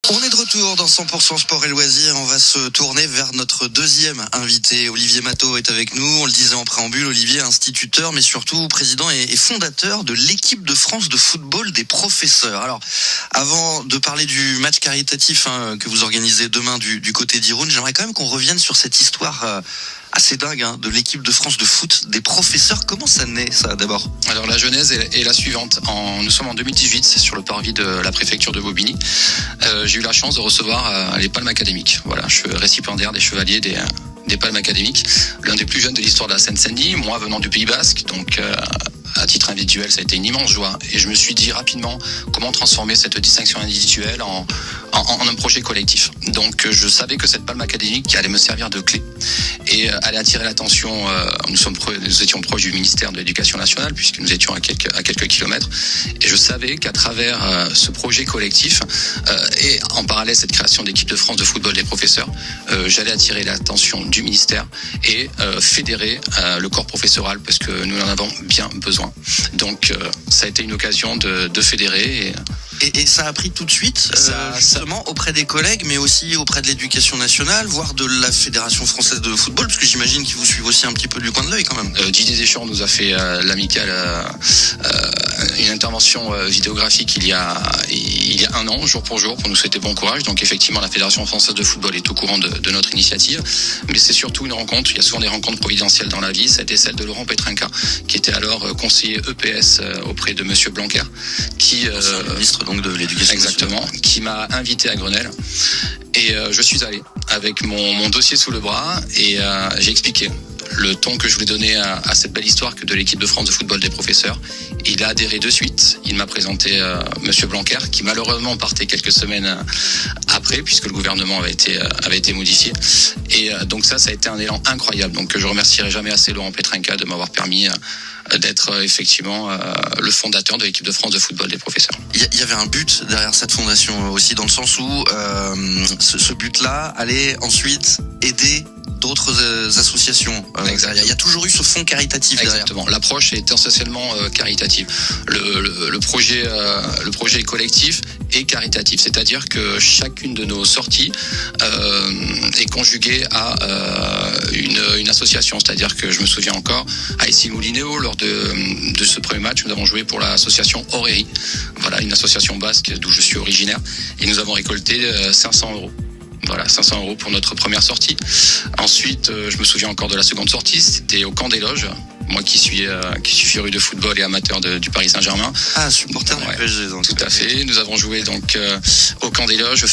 On est de retour dans 100% Sport et Loisirs. On va se tourner vers notre deuxième invité. Olivier Matteau est avec nous. On le disait en préambule, Olivier est instituteur, mais surtout président et fondateur de l'équipe de France de football des professeurs. Alors, avant de parler du match caritatif que vous organisez demain du côté d'Irun, j'aimerais quand même qu'on revienne sur cette histoire assez dingue de l'équipe de France de foot des professeurs. Comment ça naît, ça, d'abord ? Alors la genèse est la suivante. Nous sommes en 2018, c'est sur le parvis de la préfecture de Bobigny. J'ai eu la chance de recevoir les palmes académiques. Voilà, je suis récipiendaire des chevaliers des palmes académiques. L'un des plus jeunes de l'histoire de la Seine-Saint-Denis, moi venant du Pays Basque, donc à titre individuel, ça a été une immense joie. Et je me suis dit rapidement comment transformer cette distinction individuelle en un projet collectif. Donc je savais que cette palme académique allait me servir de clé et allait attirer l'attention. Nous étions proches du ministère de l'Éducation nationale puisque nous étions à quelques kilomètres. Et je savais qu'à travers ce projet collectif et en parallèle cette création d'équipe de France de football des professeurs, j'allais attirer l'attention du ministère et fédérer le corps professoral parce que nous en avons bien besoin. Donc ça a été une occasion de fédérer. Et ça a pris tout de suite, justement, auprès des collègues, mais aussi auprès de l'Éducation nationale, voire de la Fédération française de football, parce que j'imagine qu'ils vous suivent aussi un petit peu du coin de l'œil quand même. Didier Deschamps nous a fait l'amicale, une intervention vidéographique il y a un an, jour pour jour, pour nous souhaiter bon courage. Donc effectivement, la Fédération française de football est au courant de notre initiative, mais c'est surtout une rencontre. Il y a souvent des rencontres providentielles dans la vie. C'était celle de Laurent Petrinka, qui était alors conseiller EPS auprès de Monsieur Blanquer, qui ministre donc de l'Éducation exactement, nationale, qui m'a invité à Grenelle. Et je suis allé avec mon dossier sous le bras et j'ai expliqué le ton que je voulais donner à cette belle histoire que de l'équipe de France de football des professeurs. Il a adhéré de suite. Il m'a présenté Monsieur Blanquer, qui malheureusement partait quelques semaines après, puisque le gouvernement avait été modifié. Et donc ça a été un élan incroyable. Donc je remercierai jamais assez Laurent Petrinka de m'avoir permis d'être effectivement le fondateur de l'équipe de France de football des professeurs. Il y avait un but derrière cette fondation aussi, dans le sens où ce but-là allait ensuite aider d'autres associations. Il y a toujours eu ce fonds caritatif derrière. Exactement. L'approche est essentiellement caritative. Le projet est collectif et caritatif, c'est-à-dire que chacune de nos sorties est conjuguée à une association. C'est-à-dire que je me souviens encore à Issy-Moulineau, lors de ce premier match, nous avons joué pour l'association Aurélie, voilà, une association basque d'où je suis originaire, et nous avons récolté 500 €. Voilà, 500 € pour notre première sortie. Ensuite, je me souviens encore de la seconde sortie, c'était au Camp des Loges. Moi qui suis féru de football et amateur du Paris Saint-Germain. Ah, supporter du PSG donc. Tout à fait. Nous avons joué donc au Camp des Loges